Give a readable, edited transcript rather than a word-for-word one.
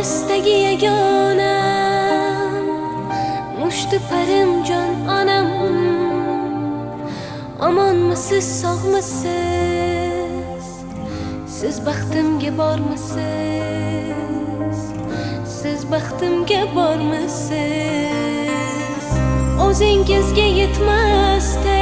olisdagi yagonam, mushti parim jon onam. Omonmisiz, sog'misiz? Siz baxtimga bormisiz? Siz baxtimga bormisiz? O'zingizga yetmasdi